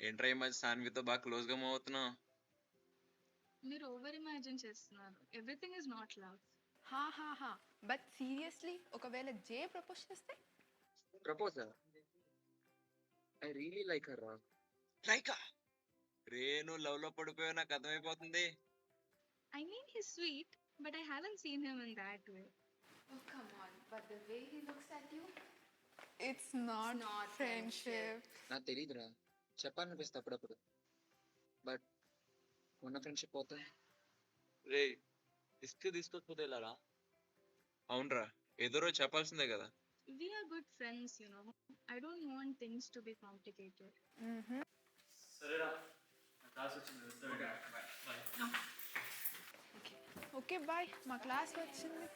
ఏంట్రా ఈ మధ్య సాన్వితో బాగా క్లోజ్ గా మూవ్ అవుతున్నావు? మీరు ఓవర్ ఇమాజిన్ చేస్తున్నారు. Everything is not love. హా బట్ సీరియస్లీ ఒకవేళ జే ప్రపోజ్ చేస్తే proposal I really like her రా. లైకా రే, నువ్వు లవ్ లో పడిపోయావు, నాకు అర్థమైపోతుంది. I mean, he's sweet, but I haven't seen him in that way. oh come on but the way he looks at you it's not friendship. నాకు తెలియదురా, చెప్పాలనిపిస్తే అప్పుడప్పుడు. But ఉన్న ఫ్రెండ్షిప్ పోతే రే రిస్క్ తీసుకోకపోతే ఎలారా? అవునరా, ఏదో రోజు చెప్పాల్సిందే కదా. We are good friends, you know. I don't want things to be complicated. సరేరా, నా క్లాస్ వచ్చింది. ఓకే బాయ్, మా క్లాస్ వచ్చింది.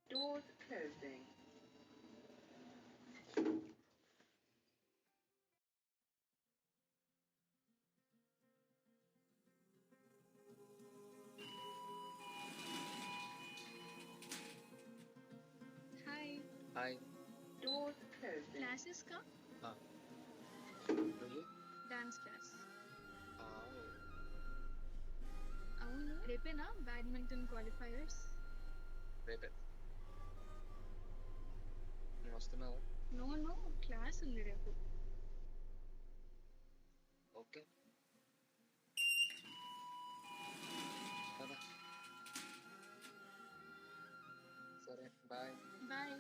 Doors closing. Hi. Hi. Doors closing. Classes ka? నువ్వు Dance class. ఆ, అవును, రేపేనా బ్యాడ్మింటన్ క్వాలిఫైయర్స్? రేపే. నువ్వు వస్తున్నావా? నో క్లాస్ ఉంది రేపు. ఓకే కదా. సరే bye. Bye.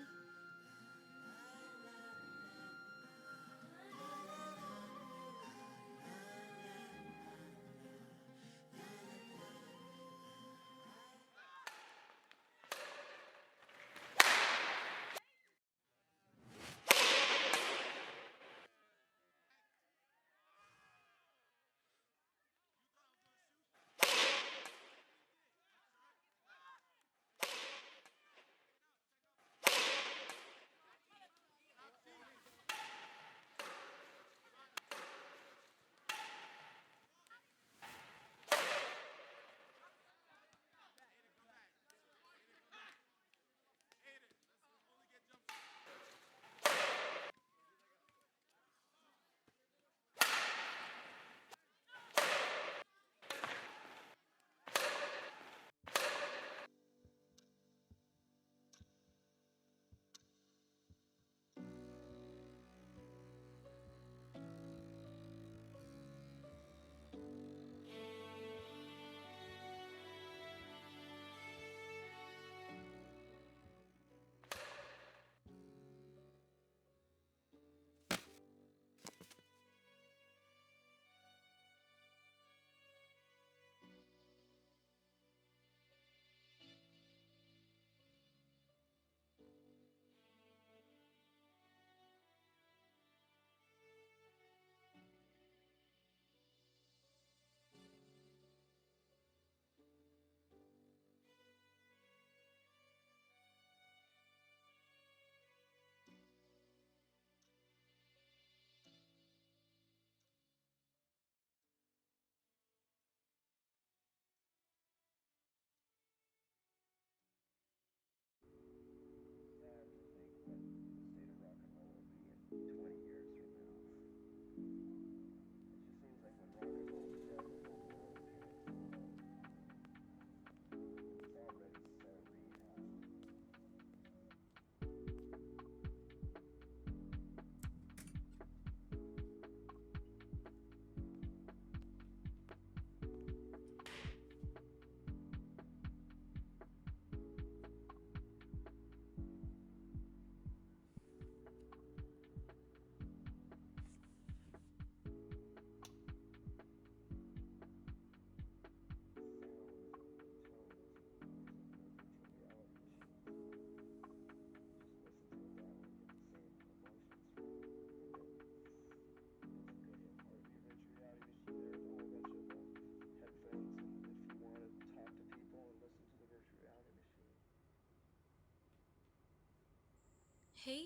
Hey.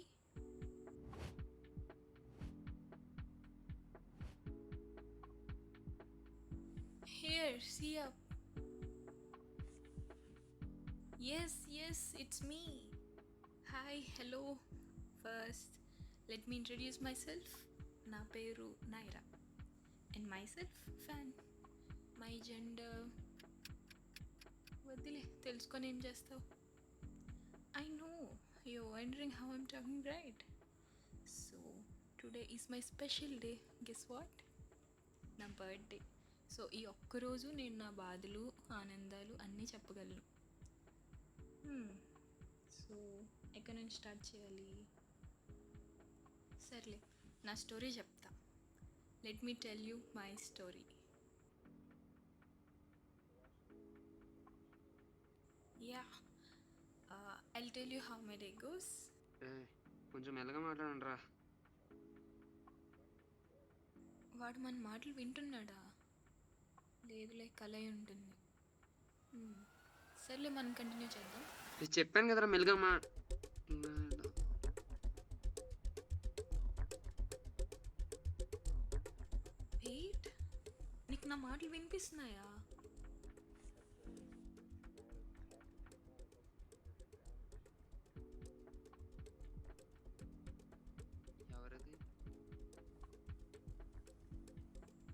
Here, see up. Yes, it's me. Hi, hello. First, let me introduce myself. Na peru Naira. And myself, Fan. My gender. వద్దులే తెలుసుకొని ఏం చేస్తావు? I know you're wondering how I'm talking, right? So today is my special day. Guess what? నా birthday. So ఈ ఒక్కరోజు నేను నా బాధలు ఆనందాలు అన్నీ చెప్పగలను. సో ఎక్కడి నుంచి స్టార్ట్ చేయాలి? సర్లే నా స్టోరీ చెప్తా. Let me tell you my story. Yeah I'll tell you how my day goes. కొంచెం మెల్లగా మాట్లాడండి రా. వాడు మన మాటలు వింటున్నాడా? లేదులే, కల అయి ఉంటుంది. సర్లే మనం కంటిన్యూ చేద్దాం. నేను చెప్పాను కదరా మెల్లగా వెయిట్, నీకు నా మాటలు వినిపిస్తున్నాయా? ఎవరది?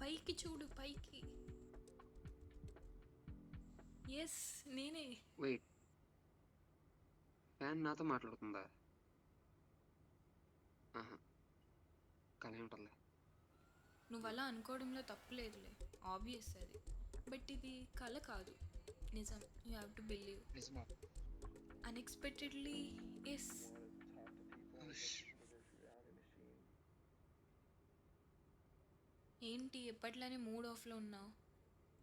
పైకి చూడు, పైకి. ఎస్, నేనే. వెయిట్, ఫ్యాన్ నాతో మాట్లాడుతుందా? ఆహా, కళ ఉంటుందిలే. నువ్వు అలా అనుకోవడంలో తప్పులేదులే, ఆబ్వియస్ అది. బట్ ఇది కళ కాదు, నిజం. You have to believe. నిజమా? Unexpectedly yes. ఏంటి ఎప్పట్లానే మూడ్ ఆఫ్లో ఉన్నావు?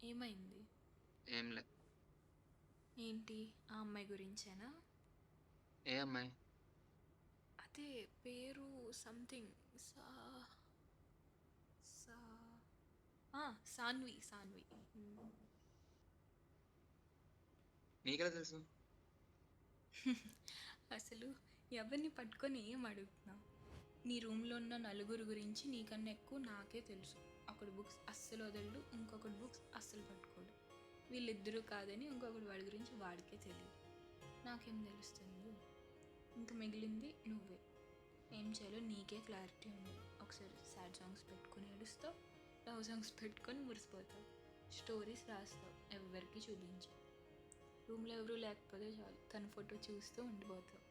ఏమైంది? ఏంలే. ఏంటి, ఆ అమ్మాయి గురించేనా? ఏ అమ్మాయి? అదే పేరు సంథింగ్ సాన్వి. నీకెలా తెలుసు? అసలు ఎవరిని పట్టుకొని ఏం అడుగుతున్నావు? నీ రూమ్లో ఉన్న నలుగురు గురించి నీకన్నా ఎక్కువ నాకే తెలుసు. ఒకడు బుక్స్ అస్సలు వదలడు, ఇంకొకటి బుక్స్ అస్సలు పట్టుకోడు. వీళ్ళిద్దరూ కాదని ఇంకొకటి వాడి గురించి వాడికే తెలియదు. నాకేం తెలుస్తుంది? ఇంకా మిగిలింది నువ్వే. ఏం చేయాలో నీకే క్లారిటీ ఉండదు. ఒకసారి సాడ్ సాంగ్స్ పెట్టుకొని ఏడుస్తావు, లవ్ సాంగ్స్ పెట్టుకొని మురిసిపోతావు, స్టోరీస్ రాస్తావు, ఎవరికి చూపించావు. రూమ్లో ఎవరూ లేకపోతే చాలు తన ఫోటో చూస్తూ ఉండిపోతావు.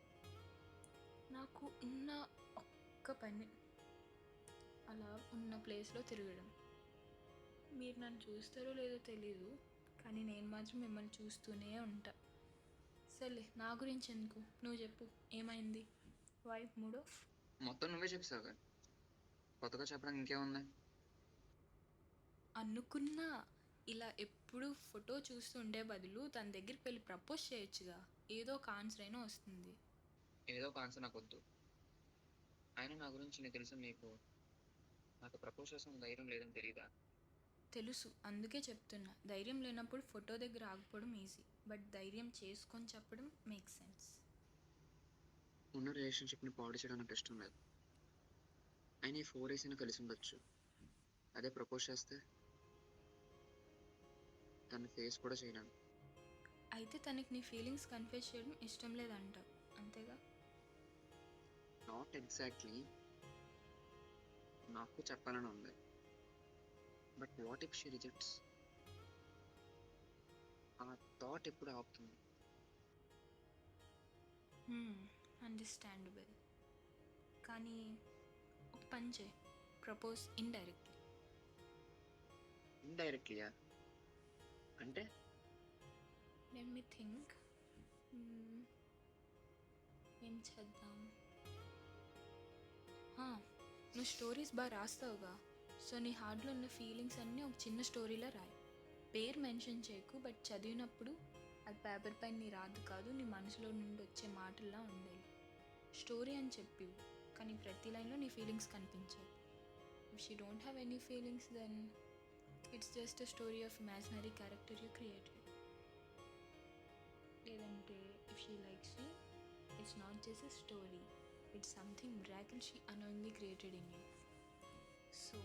నాకు ఉన్న ఒక్క పని అలా ఉన్న ప్లేస్లో తిరగడం. మీరు నన్ను చూస్తారో లేదో తెలీదు, కానీ నేను మాత్రం మిమ్మల్ని చూస్తూనే ఉంటా. సర్లే, నా గురించి ఎందుకు, నువ్వు చెప్పు, ఏమైంది? Why mood off? మొత్తం నువ్వే చెప్పేసావు కదా, కొత్తగా చెప్పడానికి ఇంకేముంది? అనుకున్నా ఇలా ఎప్పుడు ఫోటో చూస్తూ ఉండే బదులు తన దగ్గరికి వెళ్ళి ప్రపోజ్ చేయొచ్చుగా. ఏదో ఒక ఆన్సర్ అయినా వస్తుంది. ఏదో ఒక ఆన్సర్ నాకు వద్దు. అయినా నా గురించి నీకు తెలుసు. నాకు ప్రపోజ్ చేసిన ధైర్యం లేదని తెలియదా? తెలుసు, అందుకే చెప్తున్నా. ధైర్యం లేనప్పుడు ఫోటో దగ్గర ఆగిపోవడం ఈజీ, బట్ ధైర్యం చేసుకొని చెప్పడం మేక్ సెన్స్. ఉన్న రిలేషన్షిప్ని పాడు చేయడం నాకు ఇష్టం లేదు. అయినా ఈ 4 years అయినా కలిసి ఉండొచ్చు. అదే ప్రపోజ్ చేస్తే తన ఫేస్ కూడా చేయలేను. అయితే తనకి నీ ఫీలింగ్స్ కన్ఫ్యూజ్ చేయడం ఇష్టం లేదంటావు, అంతేగా? Not exactly. నాకు చెప్పాలని ఉంది, but what if she rejects? ఆ థాట్ ఎప్పుడు ఆపుతుంది? అండర్స్టాండబుల్. కానీ ఒక పని చేయి, ప్రపోజ్ ఇండైరెక్ట్లీ. ఇండైరెక్ట్లీయా? అంటే? Let me think. ఏం చేద్దాం? నువ్వు స్టోరీస్ బాగా రాస్తావుగా, సో నీ హార్ట్లో ఉన్న ఫీలింగ్స్ అన్నీ ఒక చిన్న స్టోరీలో రాయి. పేరు మెన్షన్ చేయకు, బట్ చదివినప్పుడు అది పేపర్ పైన నీ రాదు కాదు, నీ మనసులో నుండి వచ్చే మాటల్లా ఉండాలి. స్టోరీ అని చెప్పి, కానీ ప్రతి లైన్లో నీ ఫీలింగ్స్ కనిపించాయి. If she don't have any feelings, then it's just a story of imaginary character you created. లేదంటే if she likes you, it's not just a story, it's something miracle she annoyingly created in you. So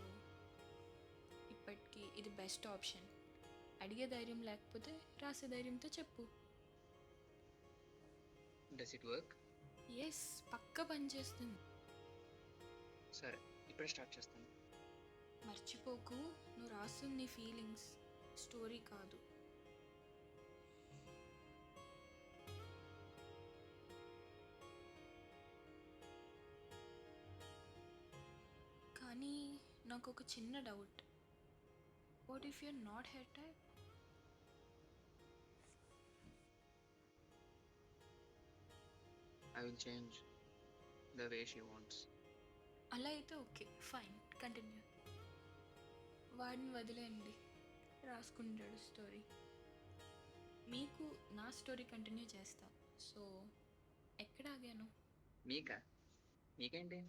ఇప్పటికీ ఇది best option. అడిగే ధైర్యం లేకపోతే రాసే ధైర్యంతో చెప్పు. Does it work? Yes, పక్క పనిచేస్తుంది. సరే, ఇప్పుడే స్టార్ట్ చేస్తాను. మర్చిపోకు, నువ్వు రాస్తుంది నీ ఫీలింగ్స్, స్టోరీ కాదు. కానీ నాకు ఒక చిన్న doubt. What if you're not head type? I will change the way she wants. అలా అయితే ఓకే, ఫైన్, కంటిన్యూ. వాడిని వదిలేయండి, రాసుకుంటాడు స్టోరీ. మీకు నా స్టోరీ కంటిన్యూ చేస్తా. సో ఎక్కడ ఆగాను? మీకా? మీకేంటి,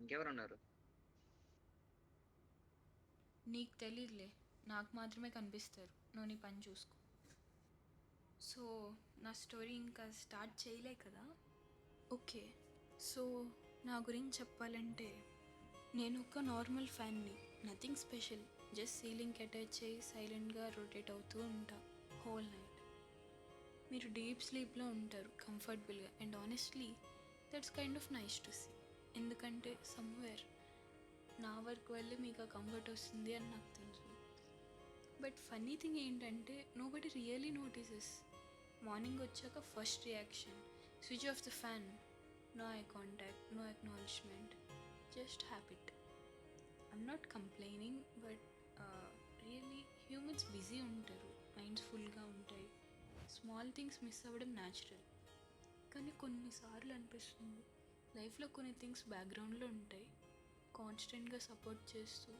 ఇంకెవరు ఉన్నారు? నీకు తెలీదులే, నాకు మాత్రమే కనిపిస్తారు. నువ్వు నీ పని చూసుకో. సో నా స్టోరీ ఇంకా స్టార్ట్ చేయలే కదా. ఓకే, సో నా గురించి చెప్పాలంటే నేను ఒక నార్మల్ ఫ్యాన్ని, నథింగ్ స్పెషల్. జస్ట్ సీలింగ్కి అటాచ్ అయ్యి సైలెంట్గా రొటేట్ అవుతూ ఉంటా హోల్ నైట్. మీరు డీప్ స్లీప్లో ఉంటారు కంఫర్టబుల్గా, and honestly that's kind of nice to see. ఎందుకంటే సమ్వేర్ నా వర్క్ వల్లే మీకు ఆ కంఫర్ట్ వస్తుంది అని నాకు తెలుసు. బట్ ఫన్నీ థింగ్ ఏంటంటే nobody really notices. Morning వచ్చాక first reaction, switch off the fan. No eye contact, no acknowledgement, just habit. I'm not complaining, but really humans busy ఉంటారు, మైండ్స్ ఫుల్గా ఉంటాయి, స్మాల్ థింగ్స్ మిస్ అవ్వడం natural. కానీ కొన్నిసార్లు అనిపిస్తుంది లైఫ్లో కొన్ని థింగ్స్ బ్యాక్గ్రౌండ్లో ఉంటాయి, కాన్స్టెంట్గా సపోర్ట్ చేస్తూ,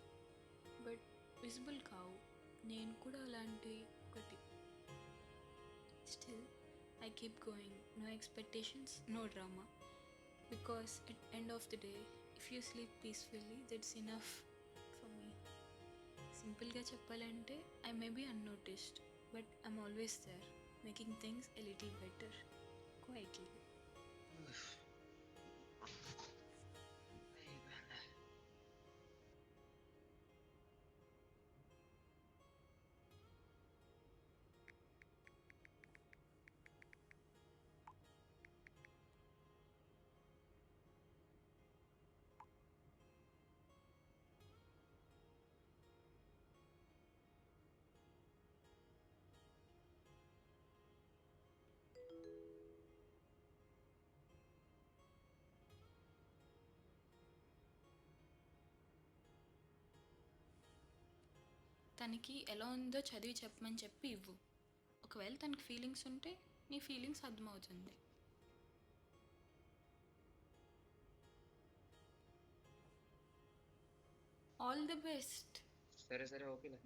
బట్ విజిబుల్ కావు. నేను కూడా అలాంటి ఒకటి. Still I keep going, no expectations, no drama. Because at end of the day if you sleep peacefully that's enough for me. సింపుల్గా చెప్పాలంటే I may be unnoticed, but I'm always there, making things a little better quietly. తనకి ఎలా ఉందో చదివి చెప్పమని చెప్పి ఇవ్వు. ఒకవేళ తనకి ఫీలింగ్స్ ఉంటే నీ ఫీలింగ్స్ అర్థమవుతుంది. All the best. సరే సరే, ఓకేలే.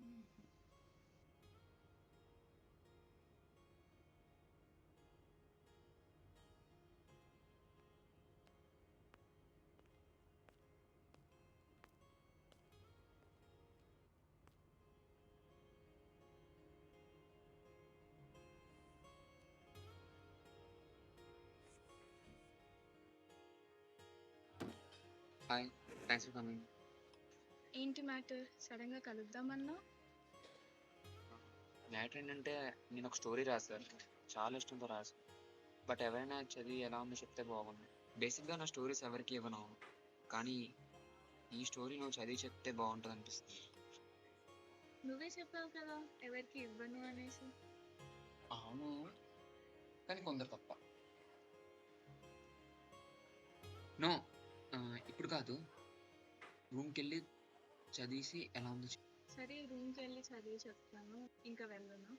Hi, thanks for coming. ఏంటి మ్యాటర్? సడన్గా కలుద్దామన్నా? మ్యాటర్ ఏంటంటే నేను ఒక స్టోరీ రాశాను, చాలా ఇష్టంతో రాశాను. బట్ ఎవరైనా చదివి ఎలా ఉందో చెప్తే బాగుంది. బేసిక్గా నా స్టోరీస్ ఎవరికి ఇవ్వను, కానీ ఈ స్టోరీ నువ్వు చదివి చెప్తే బాగుంటుంది అనిపిస్తుంది. నువ్వే చెప్పావు కదా ఎవరికి ఇవ్వను అనేసి. అవును, కానీ కొందరు తప్ప. నో, ఇప్పుడు కాదు, రూమ్కి వెళ్ళి చదివేసి ఎలా ఉందో సరే, రూమ్కి వెళ్ళి చదివి చెప్తాను. ఇంకా వెళ్ళను.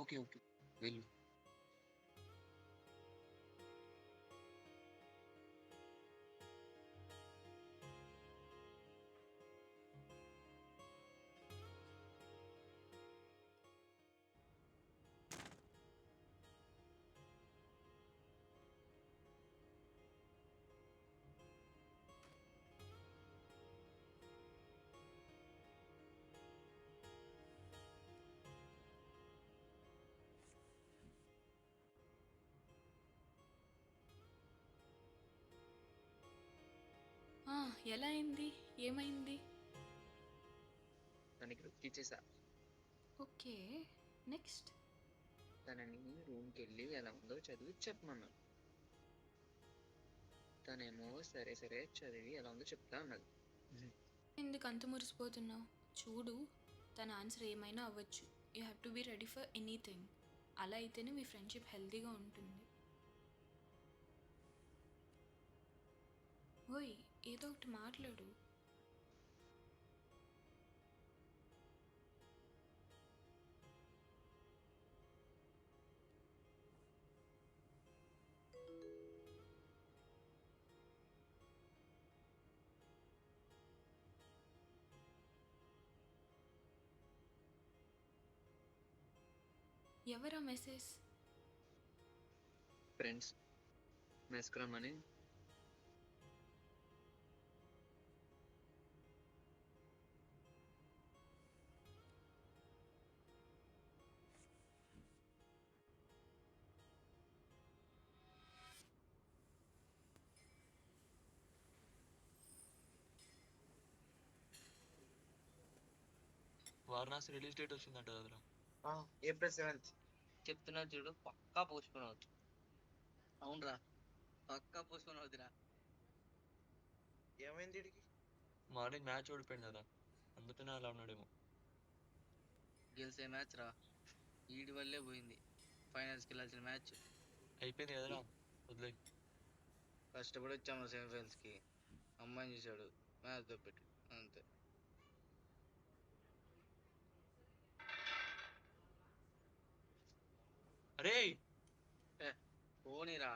ఓకే ఓకే, వెళ్ళు. ఎలా అయింది? ఏమైంది? తనకి లుక్ ఇచ్చేసా. ఓకే. నెక్స్ట్? తనని రూమ్కి వెళ్ళి ఎలా ఉందో చదివి చెప్పమన్నాను. తనేమో సరే సరే చదివి ఎలా ఉందో చెప్తా అన్నది. ఎందుకు అంత మురిసిపోతున్నావు? చూడు, తన ఆన్సర్ ఏమైనా అవ్వచ్చు. You have to be ready for anything. అలా అయితేనే మీ ఫ్రెండ్షిప్ హెల్తీగా ఉంటుంది. ఓయ్, ఏదో ఒకటి మాట్లాడు. ఎవరా మెసేజ్? ఫ్రెండ్స్ మెస్కి రమ్మని. వారణాసి రిలీజ్ డేట్ వచ్చిందంట కదరా. April 7th. చెప్తున్నా చూడు, పక్కా పోస్ట్పోన్ అవుతుంది. అవునరా, పక్కా పోస్ట్పోన్ అవుతురా. ఏమైంది వీడికి? మార్నింగ్ మ్యాచ్ ఓడిపోయింది కదా, అందుకనే అలా ఉన్నాడేమో. గెలిచే మ్యాచ్ రా, ఈడి వల్లే పోయింది. ఫైనల్స్కి వెళ్ళాల్సిన మ్యాచ్ అయిపోయింది కదరా, వదిలే. కష్టపడి వచ్చాము సెమీఫైనల్స్కి. అమ్మాయిని చూశాడు, మ్యాచ్ దొబ్బెట్టు, అంతే. అరే పోనీరా.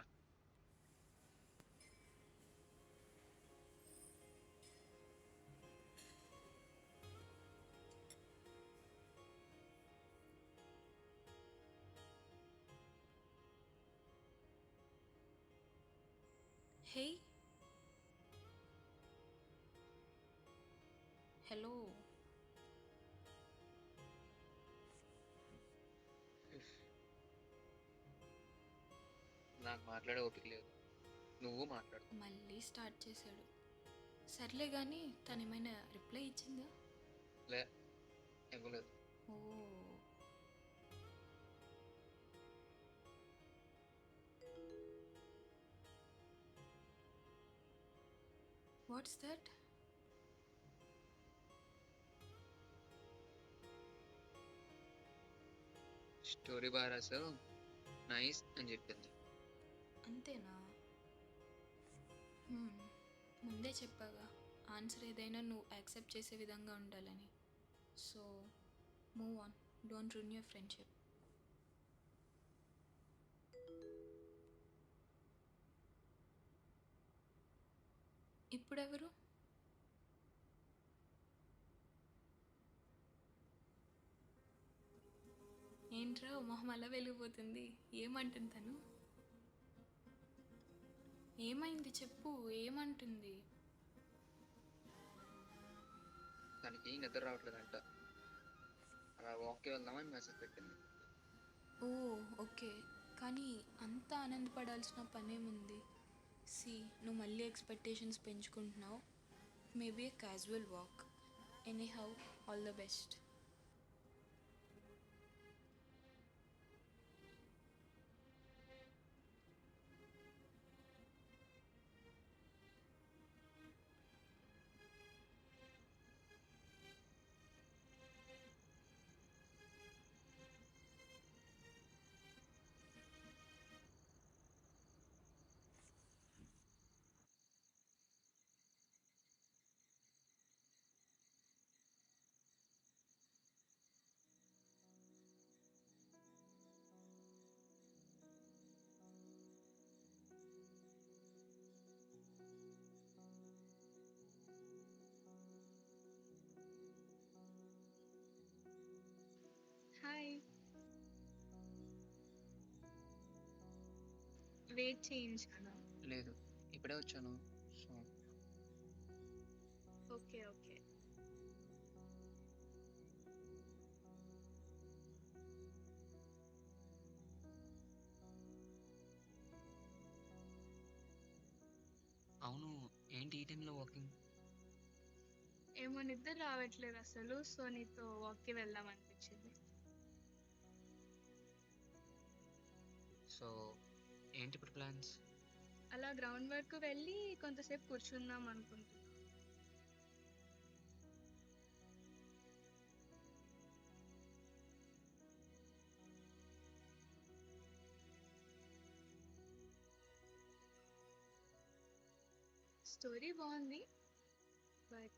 హే, హలో. నాకు మాట్లాడే ఓపిక లేదు, నువ్వు మాట్లాడు. మళ్ళీ స్టార్ట్ చేశాడు. సర్లే కానీ తను ఏమైనా రిప్లై ఇచ్చిందా? లే, ఇవ్వలేదు. ఓ, వాట్స్ దట్? స్టోరీ బాగా రాసావు, నైస్ అని చెప్పింది. అంతేనా? ముందే చెప్పాగా, ఆన్సర్ ఏదైనా నువ్వు యాక్సెప్ట్ చేసే విధంగా ఉండాలని. So move on, don't ruin your friendship. ఇప్పుడెవరు? ఏంట్రా మొహం అలా వెలిగిపోతుంది? ఏమంటుంది తను? ఏమైంది చెప్పు, ఏమంటుంది? తనకి నిద్ర రావట్లేదంట, అలా వాక్కి వెళ్దామని మెసేజ్ పెట్టింది. ఓ ఓకే, కానీ అంత ఆనందపడాల్సిన పనేముంది? సి, నువ్వు మళ్ళీ ఎక్స్పెక్టేషన్స్ పెంచుకుంటున్నావు. Maybe a casual walk. Anyhow, all the best. Hi. Wait చేయించాను. లేదు, ఇప్పుడే వచ్చాను. So okay okay. అవును, ఏంటి ఈ టైంలో వాకింగ్? ఏమో నిద్ర రావట్లేదు అసలు, సో నీతో వాక్కి వెళ్దాం అనిపించింది. సో ఏంటి ఇప్పుడు ప్లాన్స్? అలా గ్రౌండ్ వరకు వెళ్ళి కొంతసేపు కూర్చుందాం అనుకుంటున్నా. స్టోరీ బాగుంది, బట్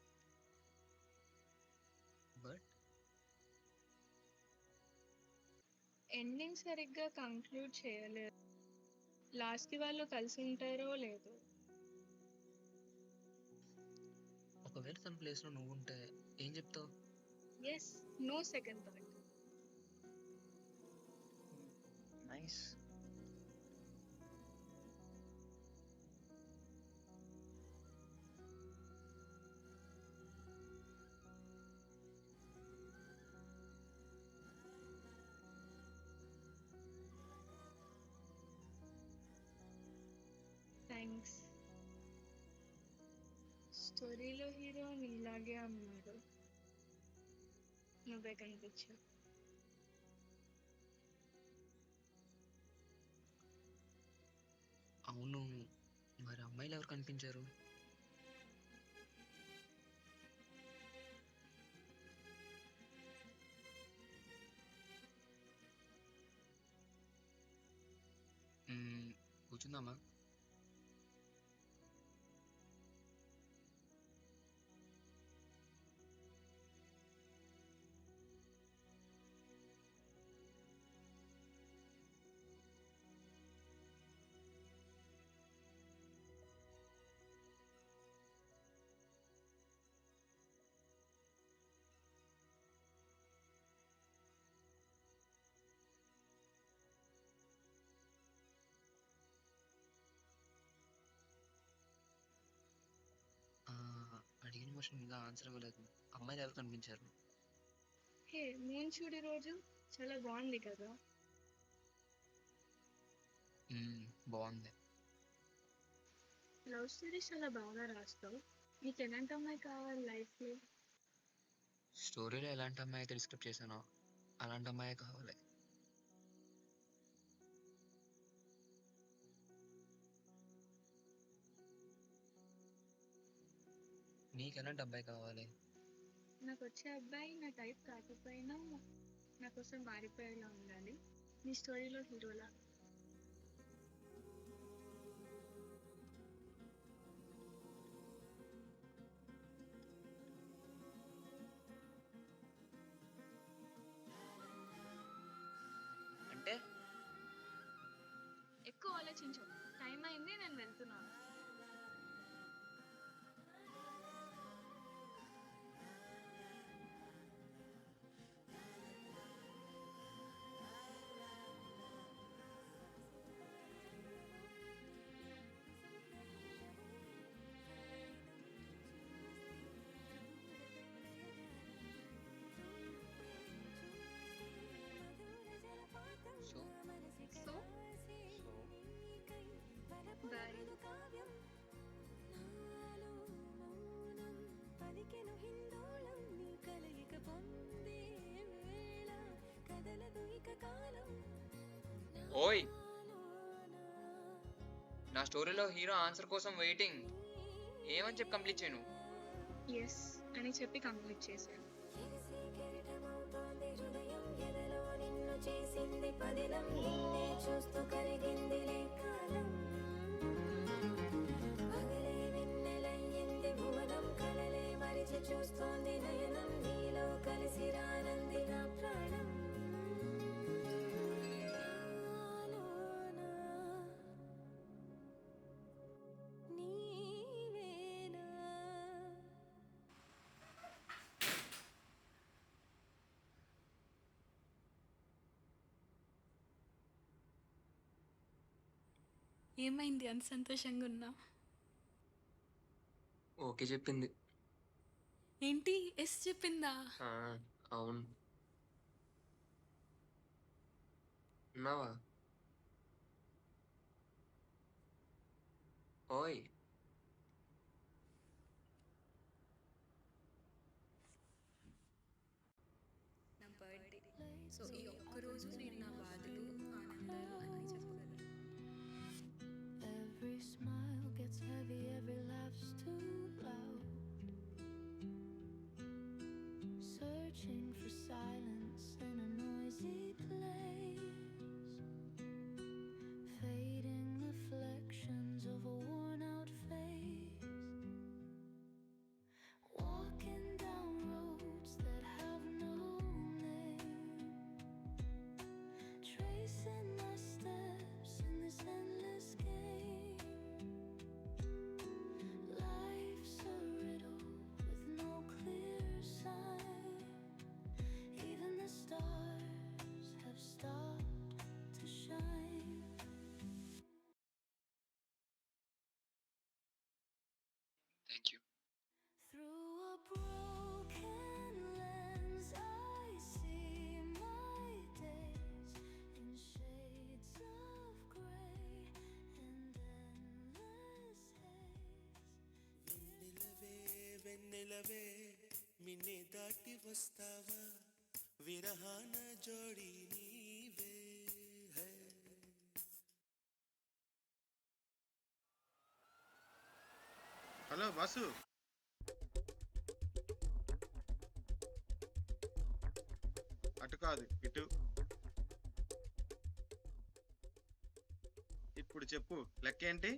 బట్ ఎండింగ్ సరిగ్గా కంక్లూడ్ చేయలేదు. లాస్ట్కి వాళ్ళు కలిసి ఉంటారో లేదో. ఒకవేళ తన ప్లేస్లో నువ్వు ఉంటే ఏం చెప్తావు? Yes, no second thought. Nice. Thanks. స్టోరీలో హీరో నీలాగే అన్నాడు, నువ్వే కనిపించావు. అవును, మరి అమ్మాయిలు ఎవరు కనిపించారు? కూర్చుందామా? ఆ, అడిగిన క్వశ్చన్ ఇంకా ఆన్సర్ ఇవ్వలేదు. అమ్మాయిలు ఎవరు కనిపించారు? హే, మూన్ చూడి రోజు చాలా బాగుంది కదా. బాగుంది. లవ్ స్టోరీస్ చాలా బాగా రాస్తావు. నీకు ఎలాంటి అమ్మాయి కావాలి లైఫ్లో? స్టోరీలో ఎలాంటి అమ్మాయి అయితే డిస్క్రైబ్ చేశానో అలాంటి అమ్మాయి కావాలి. నీకు ఎలాంటి అబ్బాయి కావాలి? నాకు వచ్చే అబ్బాయి నా టైప్ కాకపోయినా నా కోసం మారిపోయేలా ఉండాలి, నీ స్టోరీలో హీరోలా. అంటే ఎక్కువ ఆలోచించు, టైం అయింది, నేను వెళ్తున్నాను. So so bye. ఓయ్, నా స్టోరీలో హీరో ఆన్సర్ కోసం వెయిటింగ్. ఏమని చెప్పి కంప్లీట్ చేయను? ఎస్ అని చెప్పి కంప్లీట్ చేశాను. ఏమైంది అంత సంతోషంగా ఉన్నా? ఓకే చెప్పింది. ఏంటి, ఎస్ చెప్పిందా? అవును. ఉన్నావా? ఓయ్, సో ఈ ఒక్కరోజు నేను నా బాధలు ఆనందాలు అన్నీ చెప్పగలను. Every smile gets heavy, every laugh's too loud. Searching for silence in a noisy place. Fading reflections of a worn out face. Walking down roads that have no name. Tracing my steps in this endless game. Life's a riddle with no clear sign. Even the stars have stopped to shine. Thank you. Through a broken lens, I see my days in shades of grey and endless haze. వెన్నెలవే వెన్నెలవే మిన్నే దాటి వస్తావా విరహాన జోడి నీవే high. Hello boss, అటు కాదు ఇటు. ఇప్పుడు చెప్పు, లెక్క ఏంటి?